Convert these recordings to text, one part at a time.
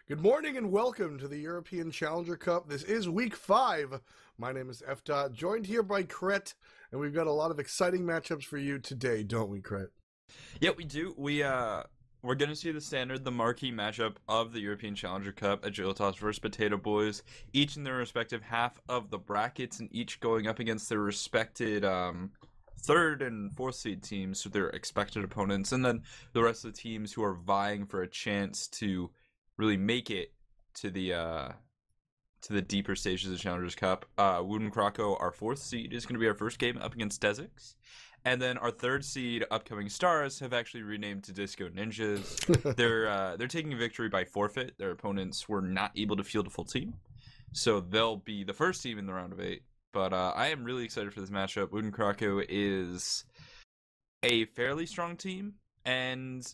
Good morning and welcome to the European Challenger Cup. This is week 5. My name is F. Joined here by Kret, and we've got a lot of exciting matchups for you today, don't we, Kret? Yeah, we do. We're gonna see the marquee matchup of the European Challenger Cup: Agilitas versus Potato Boys, each in their respective half of the brackets, and each going up against their respected third and fourth seed teams, so their expected opponents, and then the rest of the teams who are vying for a chance to really make it to the deeper stages of the Challengers Cup. WootNCroco, our fourth seed, is going to be our first game up against Dezix. And then our third seed, Upcoming Stars, have actually renamed to Disco Ninjas. They're taking a victory by forfeit. Their opponents were not able to field a full team, so they'll be the first team in the round of 8. But I am really excited for this matchup. WootNCroco is a fairly strong team, and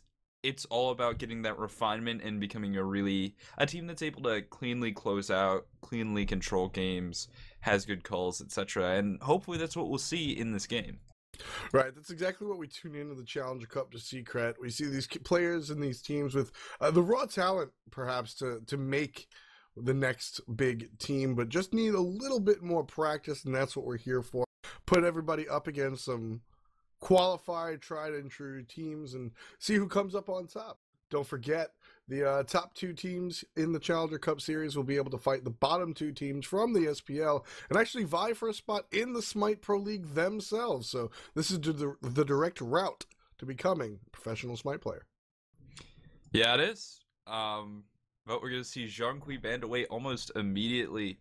it's all about getting that refinement and becoming a team that's able to cleanly close out, cleanly control games, has good calls, etc. And hopefully that's what we'll see in this game. Right, that's exactly what we tune into the Challenger Cup to see, Kret. We see these players and these teams with the raw talent, perhaps, to make the next big team, but just need a little bit more practice, and that's what we're here for. Put everybody up against some qualified, tried and true teams and see who comes up on top. Don't forget, the top 2 teams in the Challenger Cup series will be able to fight the bottom 2 teams from the SPL and actually vie for a spot in the Smite Pro League themselves. So this is the direct route to becoming a professional Smite player. Yeah, it is. But we're going to see Zhonghui banned away almost immediately.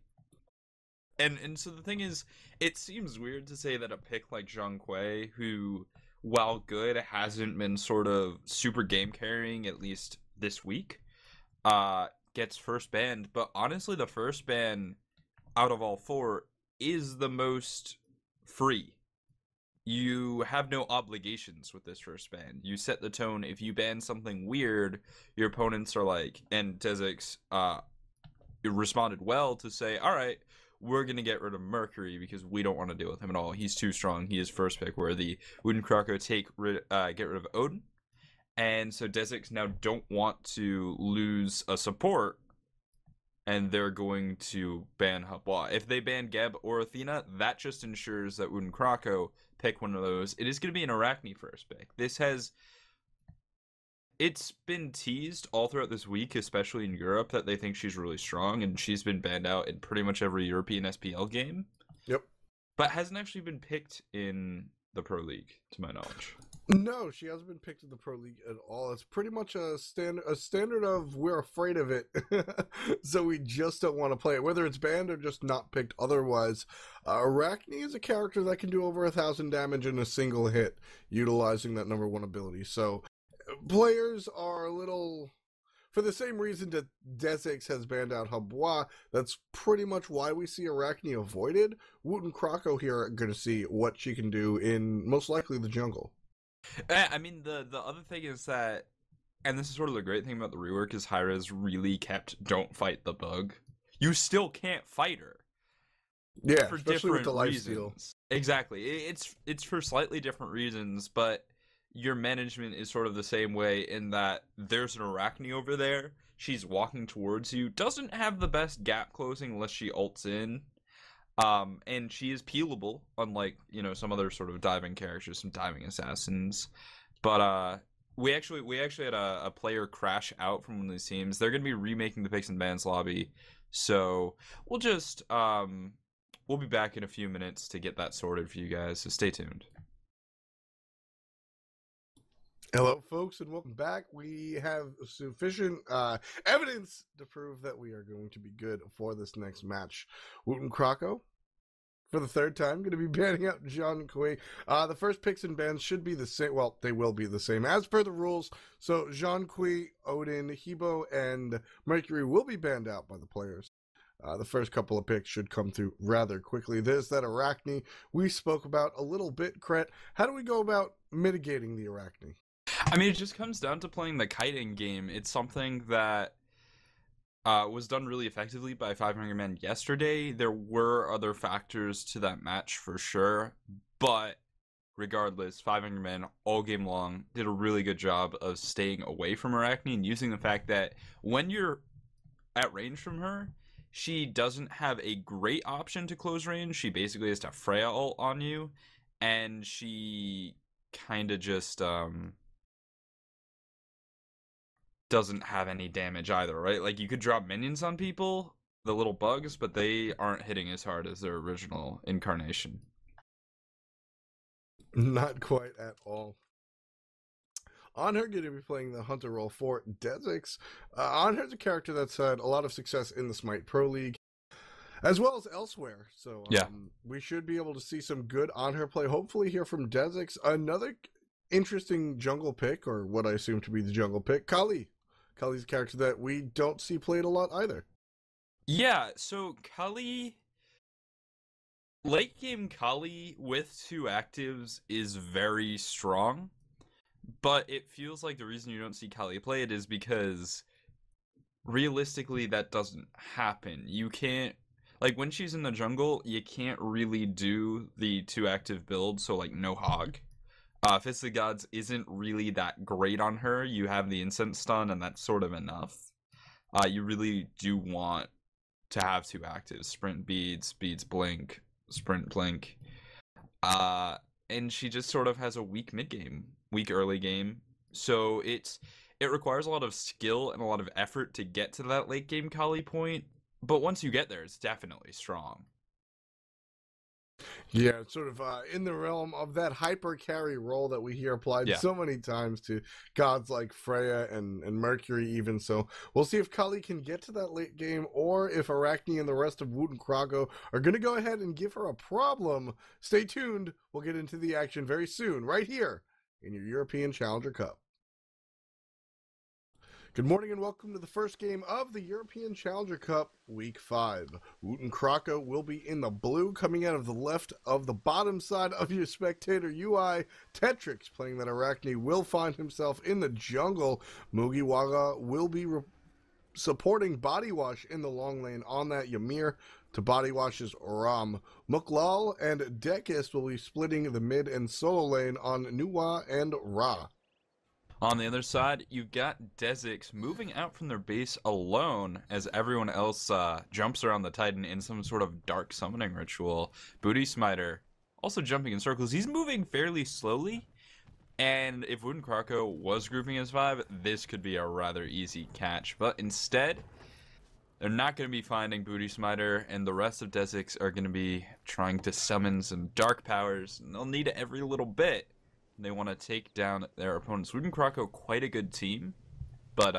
And so the thing is, it seems weird to say that a pick like Zhonghui, who, while good, hasn't been sort of super game carrying, at least this week, gets first banned. But honestly, the first ban out of all 4 is the most free. You have no obligations with this first ban. You set the tone. If you ban something weird, your opponents are like, and Dezix responded well to say, all right, we're going to get rid of Mercury because we don't want to deal with him at all. He's too strong. He is first pick worthy. WootNCroco get rid of Odin. And so Dezix now don't want to lose a support, and they're going to ban Habwa. If they ban Geb or Athena, that just ensures that WootNCroco pick one of those. It is going to be an Arachne first pick. It's been teased all throughout this week, especially in Europe, that they think she's really strong, and she's been banned out in pretty much every European SPL game. Yep. But hasn't actually been picked in the Pro League, to my knowledge. No, she hasn't been picked in the Pro League at all. It's pretty much a standard of we're afraid of it, so we just don't want to play it, whether it's banned or just not picked otherwise. Arachne is a character that can do over 1,000 damage in a single hit, utilizing that number 1 ability. So players are a little, for the same reason that Dezix has banned out Habwa, that's pretty much why we see Arachne avoided. WootNCroco here are going to see what she can do in most likely the jungle. I mean, the other thing is that, and this is sort of the great thing about the rework, is hi-rez really kept don't fight the bug. You still can't fight her. Yeah, for especially with the reasons. lifesteal. Exactly. It's for slightly different reasons, but your management is sort of the same way in that there's an Arachne over there. She's walking towards you. Doesn't have the best gap closing unless she ults in. And she is peelable, unlike, some other sort of diving characters, some diving assassins. But we actually had a player crash out from one of these teams. They're going to be remaking the picks in bans lobby. So we'll just we'll be back in a few minutes to get that sorted for you guys. So stay tuned. Hello, folks, and welcome back. We have sufficient evidence to prove that we are going to be good for this next match. WootNCroco, for the 3rd time, going to be banning out Zhonghui. The first picks and bans should be the same. Well, they will be the same as per the rules. So Zhonghui, Odin, Hebo, and Mercury will be banned out by the players. The first couple of picks should come through rather quickly. There's that Arachne we spoke about a little bit, Kret. How do we go about mitigating the Arachne? I mean, it just comes down to playing the kiting game. It's something that was done really effectively by 500 Men yesterday. There were other factors to that match for sure, but regardless, 500 Men all game long did a really good job of staying away from Arachne and using the fact that when you're at range from her, she doesn't have a great option to close range. She basically has to Freya ult on you, and she kind of just doesn't have any damage either, right? Like, you could drop minions on people, the little bugs, but they aren't hitting as hard as their original incarnation. Not quite at all. Anher going to be playing the hunter role for Dezix. Anher's a character that's had a lot of success in the Smite Pro League, as well as elsewhere. So Yeah. we should be able to see some good Anher play, hopefully here from Dezix. Another interesting jungle pick, or what I assume to be the jungle pick, Kali. Kali's a character that we don't see played a lot either. Yeah, so Kali... Late game Kali with 2 actives is very strong, but it feels like the reason you don't see Kali play it is because realistically that doesn't happen. You can't, like, when she's in the jungle, you can't really do the 2 active build, so like no hog. Fist of the Gods isn't really that great on her. You have the incense stun and that's sort of enough. You really do want to have 2 actives, sprint beads, beads blink, sprint blink, and she just sort of has a weak mid game, weak early game, so it requires a lot of skill and a lot of effort to get to that late game Kali point, but once you get there, it's definitely strong. Yeah, it's sort of in the realm of that hyper carry role that we hear applied so many times to gods like Freya and Mercury even. So we'll see if Kali can get to that late game, or if Arachne and the rest of WootNCroco are going to go ahead and give her a problem. Stay tuned. We'll get into the action very soon, right here in your European Challenger Cup. Good morning and welcome to the first game of the European Challenger Cup Week 5. WootNCroco will be in the blue, coming out of the left of the bottom side of your spectator UI. Tetrix playing that Arachne will find himself in the jungle. Mugiwara will be supporting Body Wash in the long lane on that Ymir to Body Wash's Ram. Muklal and Dekis will be splitting the mid and solo lane on Nuwa and Ra. On the other side, you've got Dezix moving out from their base alone as everyone else jumps around the Titan in some sort of dark summoning ritual. Booty Smiter also jumping in circles. He's moving fairly slowly, and if WootNCroco was grouping as 5, this could be a rather easy catch. But instead, they're not going to be finding Booty Smiter, and the rest of Dezix are going to be trying to summon some dark powers, and they'll need it every little bit. They want to take down their opponents. WootNCroco, quite a good team, but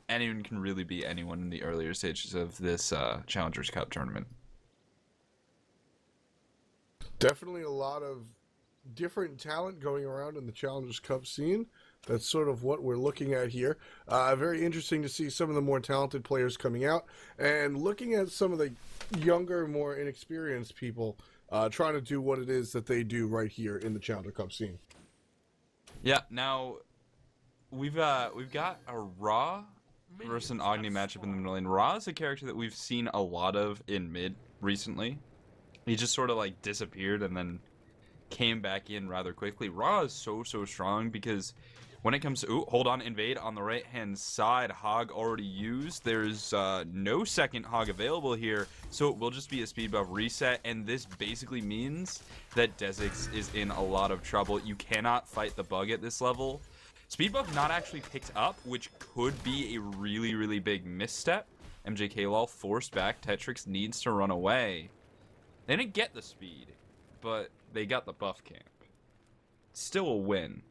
anyone can really beat anyone in the earlier stages of this Challengers Cup tournament. Definitely a lot of different talent going around in the Challengers Cup scene. That's sort of what we're looking at here. Very interesting to see some of the more talented players coming out, and looking at some of the younger, more inexperienced people trying to do what it is that they do right here in the Challenger Cup scene. Yeah, now we've got a Ra versus an Agni matchup in the middle lane. Ra is a character that we've seen a lot of in mid recently. He just sort of like disappeared and then came back in rather quickly. Ra is so strong because when it comes to hold on, invade on the right hand side, hog already used. There's no second hog available here, so it will just be a speed buff reset, and this basically means that Dezix is in a lot of trouble. You cannot fight the bug at this level. Speed buff not actually picked up, which could be a really big misstep. MJK lol forced back. Tetrix needs to run away. They didn't get the speed, but they got the buff camp. Still a win.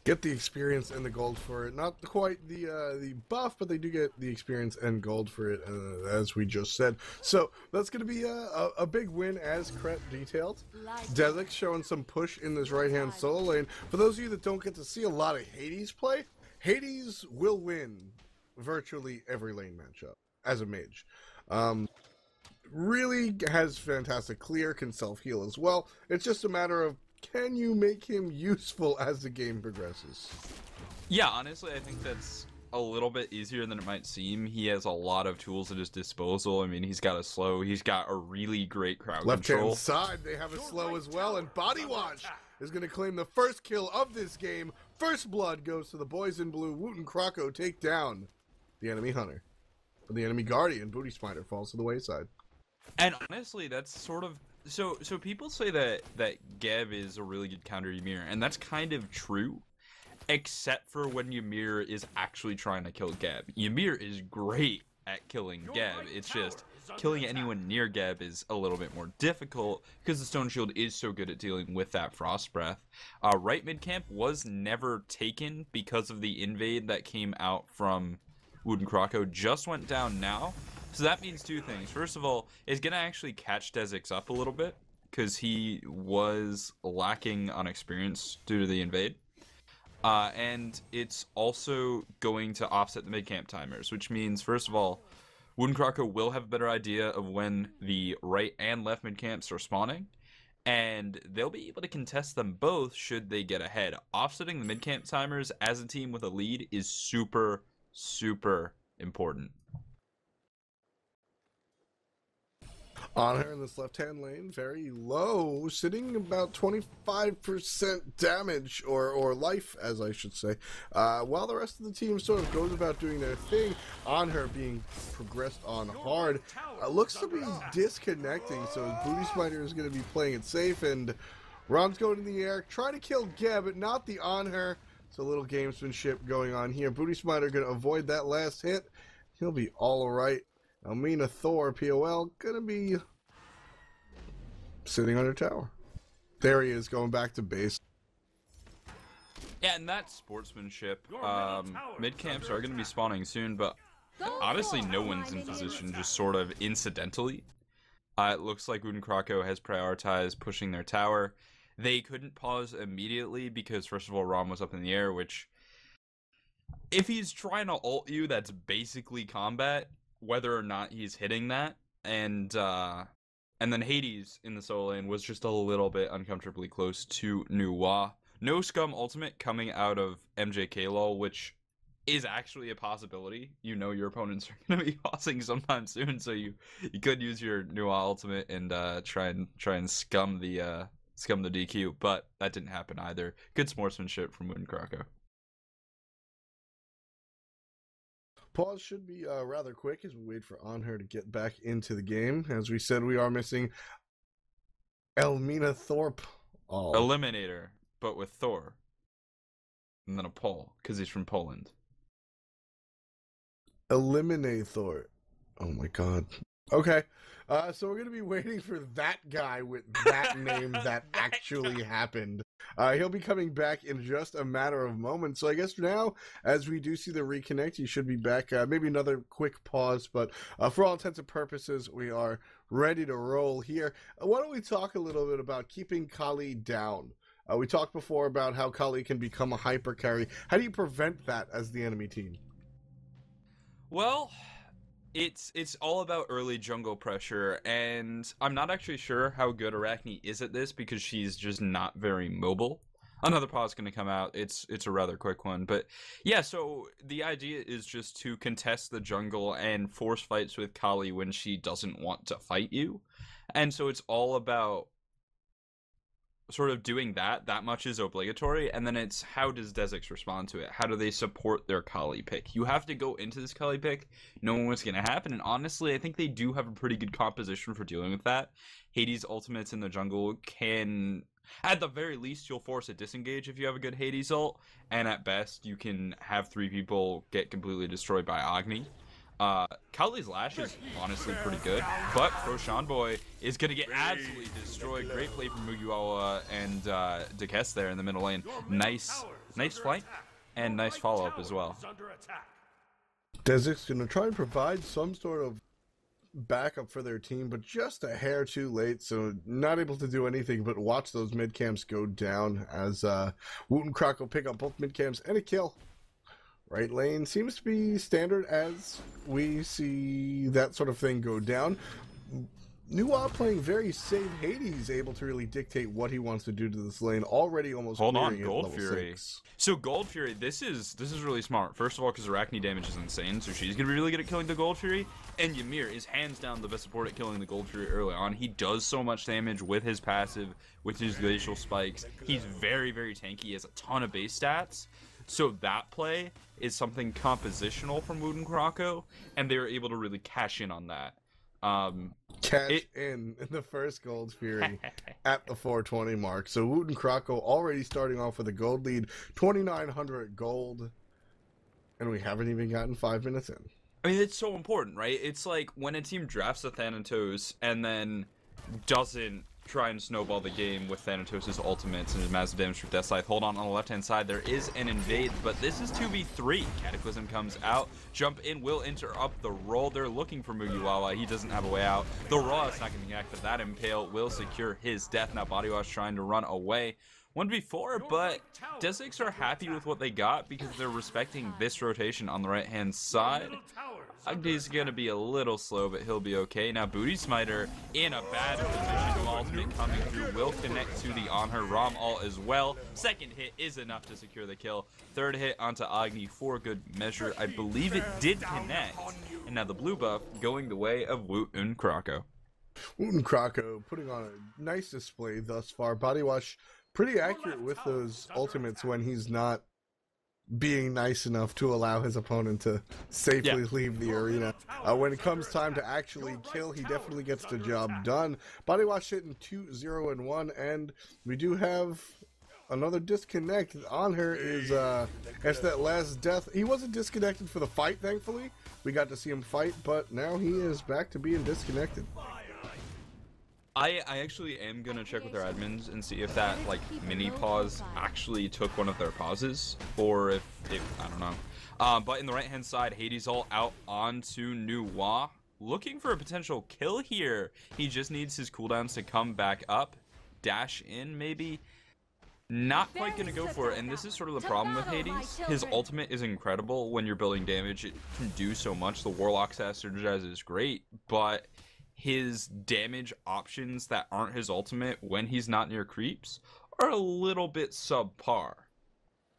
Get the experience and the gold for it. Not quite the buff, but they do get the experience and gold for it, as we just said. So that's going to be a big win, as Kret detailed. Dezix showing some push in this right-hand solo lane. For those of you that don't get to see a lot of Hades play, Hades will win virtually every lane matchup as a mage. Really has fantastic clear, can self-heal as well. It's just a matter of, can you make him useful as the game progresses? Yeah, honestly, I think that's a little bit easier than it might seem. He has a lot of tools at his disposal. I mean, he's got a slow, he's got a really great crowd control. Left-hand side, they have a slow as well, and Body Wash is going to claim the first kill of this game. First blood goes to the boys in blue. WootNCroco take down the enemy Hunter. But the enemy Guardian, Booty Smiter, falls to the wayside. And honestly, that's sort of so people say that Geb is a really good counter Ymir, and that's kind of true, except for when Ymir is actually trying to kill Geb. Ymir is great at killing Geb. It's just killing anyone near Geb is a little bit more difficult because the Stone Shield is so good at dealing with that Frost Breath. Right mid camp was never taken because of the invade that came out from WootNCroco. Just went down now. So that means two things. First of all, it's going to actually catch Dezix up a little bit because he was lacking on experience due to the invade. And it's also going to offset the mid-camp timers, which means, first of all, WootNCroco will have a better idea of when the right and left mid-camps are spawning, and they'll be able to contest them both should they get ahead. Offsetting the mid-camp timers as a team with a lead is super, super important. On her in this left-hand lane, very low, sitting about 25% damage, or life, as I should say, while the rest of the team sort of goes about doing their thing. On her being progressed on hard, looks to be disconnecting, so Booty Smiter is going to be playing it safe, and Ron's going in the air, trying to kill Geb, but not the on her. It's a little gamesmanship going on here. Booty Smiter going to avoid that last hit. He'll be all right. Almina Thor, POL, gonna be sitting on her tower. There he is, going back to base. Yeah, and that's sportsmanship. Mid-camps are gonna be spawning soon, but honestly, no one's in position, just sort of incidentally. It looks like WootNCroco has prioritized pushing their tower. They couldn't pause immediately because, first of all, Rom was up in the air, which, if he's trying to ult you, that's basically combat, whether or not he's hitting that. And then Hades in the solo lane was just a little bit uncomfortably close to Nuwa. No Scum ultimate coming out of MJK lol, which is actually a possibility. You know your opponents are going to be pausing sometime soon, so you could use your Nuwa ultimate and try and scum the DQ, but that didn't happen either. Good sportsmanship from WootNCroco. Pause should be rather quick as we wait for On Her to get back into the game. As we said, we are missing Almina Thorpe. Oh. Eliminator, but with Thor. And then a Pole, because he's from Poland. Eliminate Thor. Oh my god. Okay. So we're going to be waiting for that guy with that name that actually happened. He'll be coming back in just a matter of moments. So I guess now, as we do see the reconnect, he should be back. Maybe another quick pause, but for all intents and purposes, we are ready to roll here. Why don't we talk a little bit about keeping Kali down? We talked before about how Kali can become a hyper carry. How do you prevent that as the enemy team? Well, it's all about early jungle pressure, and I'm not actually sure how good Arachne is at this because she's just not very mobile. Another pause going to come out. It's a rather quick one, but yeah, so the idea is just to contest the jungle and force fights with Kali when she doesn't want to fight you. And so it's all about sort of doing that much is obligatory, and then it's how does Dezix respond to it? How do they support their Kali pick? You have to go into this Kali pick knowing what's going to happen, and honestly, I think they do have a pretty good composition for dealing with that. Hades ultimates in the jungle can, at the very least, you'll force a disengage if you have a good Hades ult, and at best, you can have 3 people get completely destroyed by Agni. Kali's Lash is honestly pretty good, but Roshan Boy is going to get absolutely destroyed. Great play from Mugiwara and Dekes there in the middle lane. Nice flank and nice follow-up as well. Dezix going to try and provide some sort of backup for their team, but just a hair too late, so not able to do anything but watch those mid-camps go down as WootNCroco pick up both mid-camps and a kill. Right lane seems to be standard as we see that sort of thing go down. Nuwa playing very safe. Hades able to really dictate what he wants to do to this lane. Already almost hold on, clearing it Gold level Fury. 6. So Gold Fury, this is really smart. First of all, because Arachne damage is insane, so she's gonna be really good at killing the Gold Fury. And Ymir is hands down the best support at killing the Gold Fury early on. He does so much damage with his passive, with his glacial spikes. He's very, very tanky. He has a ton of base stats. So that play is something compositional from WootNCroco, and they were able to really cash in on that. Cash in the first Gold Fury at the 420 mark. So WootNCroco already starting off with a gold lead, 2,900 gold, and we haven't even gotten 5 minutes in. I mean, it's so important, right? It's like when a team drafts a Thanatos and then doesn't try and snowball the game with Thanatos' ultimates and his massive damage from Death Scythe. Hold on the left-hand side. There is an invade, but this is 2v3. Cataclysm comes out. Jump in will interrupt the roll. They're looking for Mugiwawa. He doesn't have a way out. The Raw is not going to connect, but that Impale will secure his death. Now Body Wash trying to run away. 1v4, but Dezix are happy with what they got because they're respecting this rotation on the right-hand side. Agni's going to be a little slow, but he'll be okay. Now Booty Smiter in a bad position. Ultimate coming through will connect to the on her Rom ult as well. Second hit is enough to secure the kill. Third hit onto Agni for good measure. I believe it did connect. And now the blue buff going the way of WootNCroco. WootNCroco putting on a nice display thus far. Body Wash pretty accurate with those ultimates when he's not being nice enough to allow his opponent to safely leave the arena. When it comes time to actually kill, he definitely gets the job done. Body Wash hitting 2-0-1, and we do have another disconnect. On her is that's that last death. He wasn't disconnected for the fight, thankfully. We got to see him fight, but now he is back to being disconnected. I actually am gonna check with their admins and see if that like mini pause actually took one of their pauses, or if I don't know. But in the right hand side, Hades all out onto Nuwa, looking for a potential kill here. He just needs his cooldowns to come back up, dash in maybe. Not quite gonna go for it, and this is sort of the problem with Hades. His ultimate is incredible when you're building damage. It can do so much. The Warlock's Synergize is great, but his damage options that aren't his ultimate when he's not near creeps are a little bit subpar.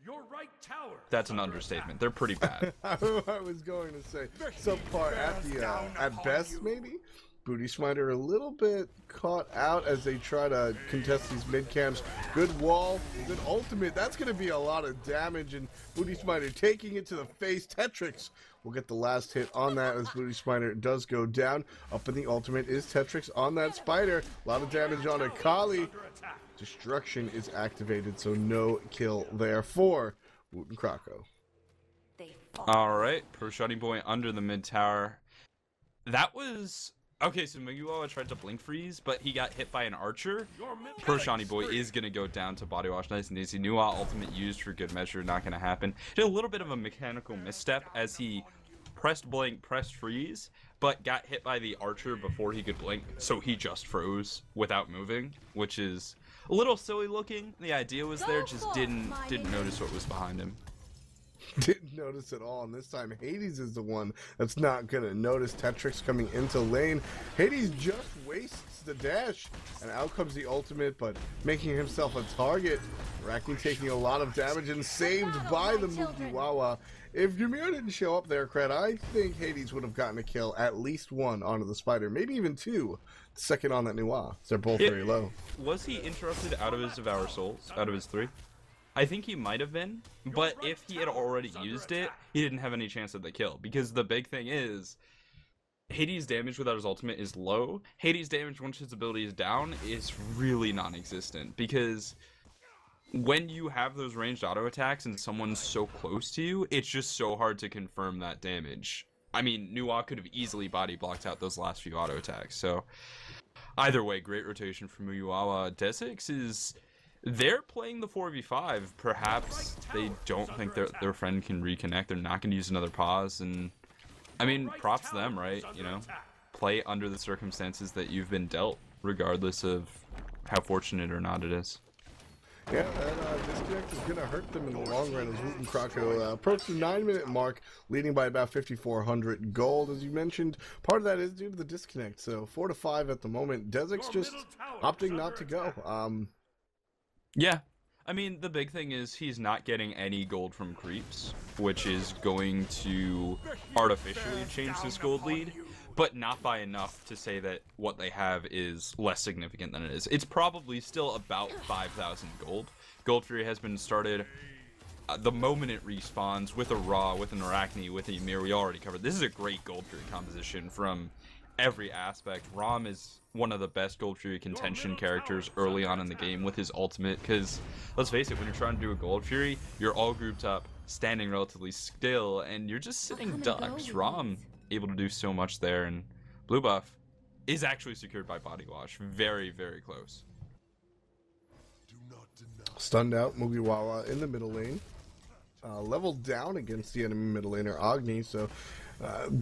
Your right tower. That's an understatement. They're pretty bad. I was going to say subpar at best, maybe. Booty Smiter a little bit caught out as they try to contest these mid camps. Good wall, good ultimate. That's going to be a lot of damage, and Booty Smiter taking it to the face. Tetrix will get the last hit on that as Booty Smiter does go down. Up in the ultimate is Tetrix on that spider. A lot of damage on Akali. Destruction is activated, so no kill there for WootNCroco. Alright, Pro Shotty Boy under the mid tower. That was... Okay, so Mugiwawa tried to blink freeze, but he got hit by an archer. Pro Shani Boy is going to go down to Body Wash nice and easy. Nuwa ultimate used for good measure, not going to happen. Did a little bit of a mechanical misstep as he pressed blink, pressed freeze, but got hit by the archer before he could blink, so he just froze without moving, which is a little silly looking. The idea was there, just didn't notice what was behind him. Didn't notice at all, and this time Hades is the one that's not gonna notice. Tetrix coming into lane. Hades just wastes the dash, and out comes the ultimate, but making himself a target. Racking taking a lot of damage and saved by the Mugiwawa. If Ymir didn't show up there, Cred, I think Hades would have gotten a kill, at least one onto the spider, maybe even two. Second on that Nuwa. They're both very low. Was he interrupted out of his Devour Souls, out of his 3? I think he might have been, but if he had already used it, he didn't have any chance at the kill, because the big thing is, Hades' damage without his ultimate is low. Hades' damage once his ability is down is really non-existent, because when you have those ranged auto attacks and someone's so close to you, it's just so hard to confirm that damage. I mean, Nuwa could have easily body blocked out those last few auto attacks, so either way, great rotation from Mugiwawa. Dezix is... They're playing the 4v5. Perhaps they don't think their friend can reconnect. They're not going to use another pause. And, I mean, props to them, right? You know, play under the circumstances that you've been dealt, regardless of how fortunate or not it is. Yeah, that disconnect is going to hurt them in the long run as WootNCroco approach the 9-minute mark, leading by about 5,400 gold. As you mentioned, part of that is due to the disconnect. So 4-5 at the moment. Dezix just opting not to go. Yeah, I mean, the big thing is he's not getting any gold from creeps, which is going to artificially change this gold lead, but not by enough to say that what they have is less significant than it is. It's probably still about 5,000 gold. Gold Fury has been started the moment it respawns with a Ra, with an Arachne, with a Ymir, we already covered. This is a great Gold Fury composition from every aspect. Rom is one of the best Gold Fury contention characters early on in the game with his ultimate, because let's face it, when you're trying to do a Gold Fury, you're all grouped up, standing relatively still, and you're just sitting ducks. Rom able to do so much there, and blue buff is actually secured by Body Wash. Very, very close. Stunned out Mugiwara in the middle lane. Leveled down against the enemy middle laner Agni, so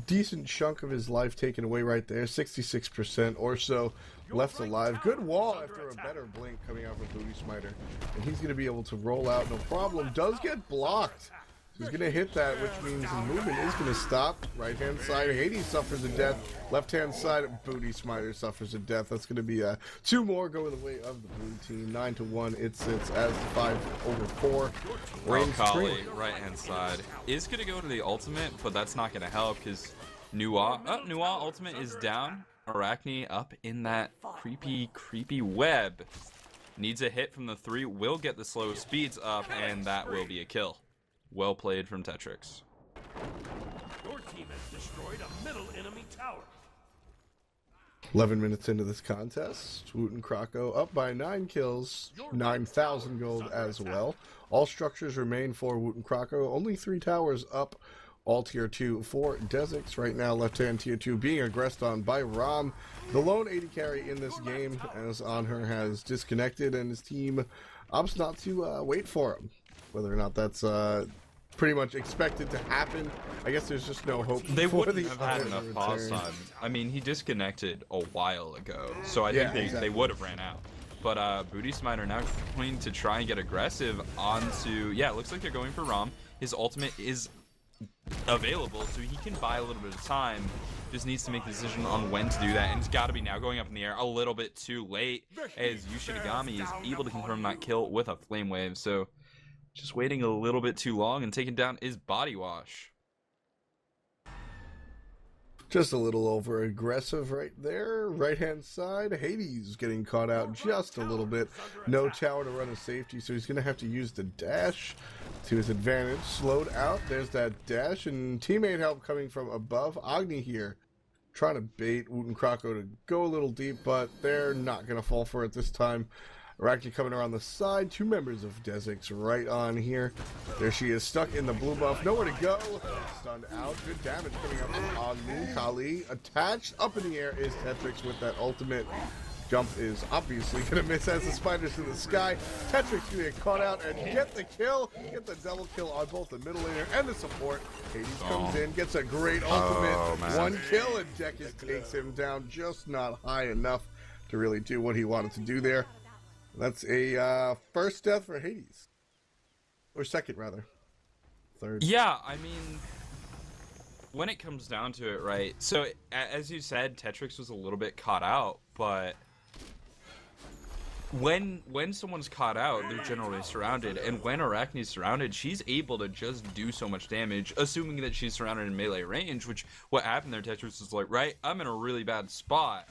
decent chunk of his life taken away right there. 66% or so left alive. Good wall after a better blink coming out from Booty Smiter, and he's going to be able to roll out no problem. Does get blocked. He's going to hit that, which means his movement is going to stop. Right-hand side, Hades suffers a death. Left-hand side, Booty Smiter suffers a death. That's going to be 2 more going the way of the blue team. 9-1, it sits as 5/4. Kali, right-hand side, is going to go to the ultimate, but that's not going to help because Nua ultimate is down. Arachne up in that creepy web. Needs a hit from the 3, will get the slow speeds up, and that will be a kill. Well played from Tetrix. Your team has destroyed a middle enemy tower. 11 minutes into this contest, WootNCroco up by 9 kills, 9,000 gold as well. All structures remain for WootNCroco, only 3 towers up, all tier 2 for Dezix. Right now, left-hand tier 2 being aggressed on by Rom, the lone AD carry in this game, as Anher has disconnected and his team opts not to wait for him. Whether or not that's pretty much expected to happen, I guess there's just no hope. They wouldn't have had enough pause time. I mean, he disconnected a while ago, so I think they would have ran out. But Booty Smiter now going to try and get aggressive onto, yeah, it looks like they're going for Rom. His ultimate is available, so he can buy a little bit of time. Just needs to make the decision on when to do that, and it's got to be now going up in the air a little bit too late, as Yushinigami is able to confirm that kill with a Flame Wave, so just waiting a little bit too long, and taking down is Body Wash. Just a little over aggressive right there. Right hand side, Hades getting caught out just a little bit. No tower to run a safety, so he's going to have to use the dash to his advantage. Slowed out, there's that dash, and teammate help coming from above. Agni here trying to bait WootNCroco to go a little deep, but they're not going to fall for it this time. Arachne coming around the side. 2 members of Dezix right on here. There she is, stuck in the blue buff. Nowhere to go. Stunned out. Good damage coming up from Agni. Kali attached. Up in the air is Tetrix with that ultimate. Jump is obviously going to miss as the spider's in the sky. Tetrix going to get caught out and get the kill. Get the double kill on both the middle laner and the support. Hades comes in, gets a great ultimate. 1 kill, and Dekis takes him down. Just not high enough to really do what he wanted to do there. That's a first death for Hades. Or second, rather. Third. Yeah, I mean, when it comes down to it, right? So, as you said, Tetrix was a little bit caught out, but when someone's caught out, they're generally surrounded, and when Arachne's surrounded, she's able to just do so much damage, assuming that she's surrounded in melee range, which, what happened there, Tetrix was like, right, I'm in a really bad spot.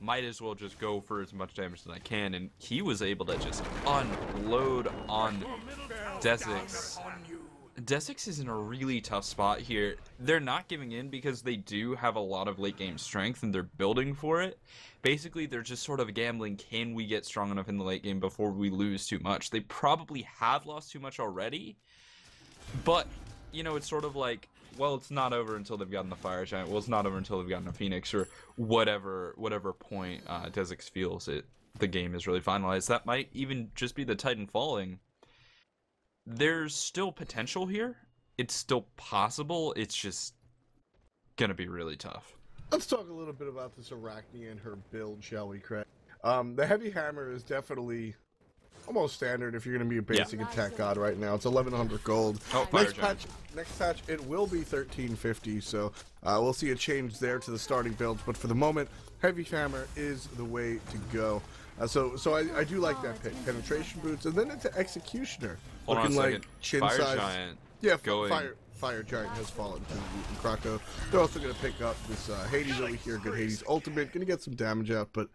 Might as well just go for as much damage as I can, and he was able to just unload on Dezix. Dezix is in a really tough spot here. They're not giving in because they do have a lot of late game strength and they're building for it. Basically, they're just sort of gambling, can we get strong enough in the late game before we lose too much? They probably have lost too much already, but, you know, it's sort of like, well, it's not over until they've gotten the Fire Giant. Well, it's not over until they've gotten a Phoenix, or whatever point Dezix feels the game is really finalized. That might even just be the Titan falling. There's still potential here. It's still possible. It's just gonna be really tough. Let's talk a little bit about this Arachne and her build, shall we, Craig? The Heavy Hammer is definitely almost standard if you're going to be a basic attack god right now. It's 1100 gold. Oh, next patch, it will be 1350, so we'll see a change there to the starting builds. But for the moment, Heavy Hammer is the way to go. So I do like that pick. Penetration boots, and then into Executioner. Hold looking on a like second. chin Fire size. Giant. Yeah, going. Fire Giant has fallen to WootNCroco. They're also going to pick up this Hades over here. Good Hades ultimate. Going to get some damage out, but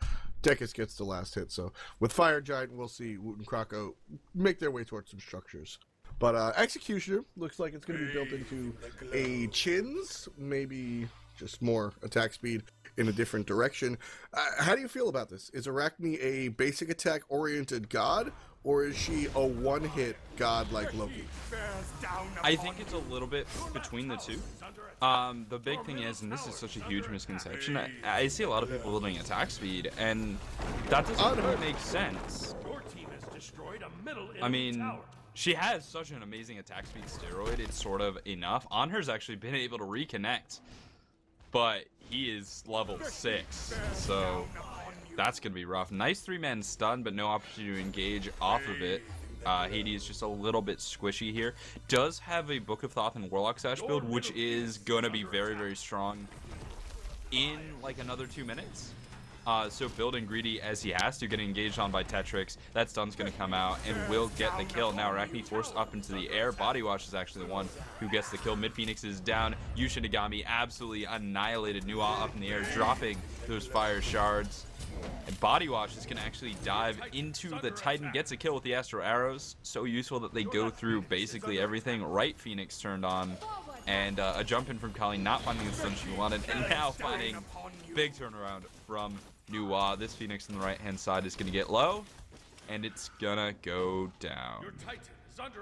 Dekis gets the last hit. So with Fire Giant, we'll see WootNCroco make their way towards some structures. But Executioner looks like it's going to be built into a Chins, maybe just more attack speed in a different direction. How do you feel about this? Is Arachne a basic attack-oriented god, or is she a one-hit god like Loki? I think it's a little bit between the two. The big thing is, and this is such a huge misconception, I see a lot of people building attack speed, and that doesn't really make sense. I mean, she has such an amazing attack speed steroid, it's sort of enough. Anher's actually been able to reconnect, but he is level 6, so that's going to be rough. Nice 3-man stun, but no opportunity to engage off of it. Hades just a little bit squishy here. Does have a Book of Thoth and Warlock Sash build, which is going to be very, very strong in like another 2 minutes. So building greedy as he has to, getting engaged on by Tetrix. That stun's going to come out and will get the kill. Now Arachne forced up into the air. Body Wash is actually the one who gets the kill. Mid Phoenix is down. Yushinigami absolutely annihilated Nuwa up in the air, dropping those fire shards. And Body Wash is going to actually dive into the Titan, gets a kill with the Astro Arrows. So useful that they go through basically everything. Right Phoenix turned on. And a jump in from Kali, not finding the stun she wanted. And now finding big turnaround from Nuwa. This Phoenix on the right-hand side is going to get low. And it's going to go down.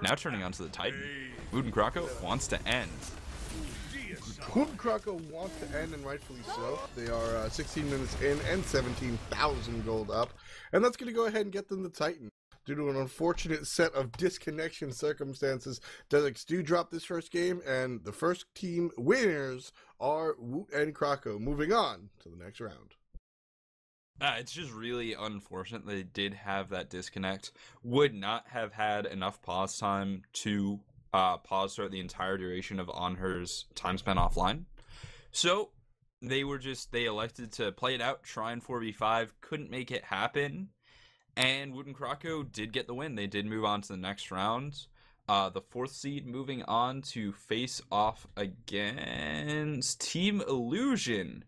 Now turning onto the Titan. WootNCroco wants to end. WootNCroco wants to end, and rightfully so. They are 16 minutes in and 17,000 gold up. And that's going to go ahead and get them the Titan. Due to an unfortunate set of disconnection circumstances, Dezix do drop this first game, and the first team winners are WootNCroco, moving on to the next round. It's just really unfortunate they did have that disconnect. Would not have had enough pause time to pause throughout the entire duration of Anher's time spent offline. So they elected to play it out, try and 4v5, couldn't make it happen. And WootNCroco did get the win. They did move on to the next round. The 4th seed moving on to face off against Team Illusion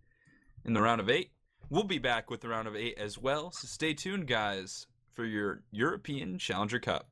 in the round of 8. We'll be back with the round of 8 as well. So stay tuned, guys, for your European Challenger Cup.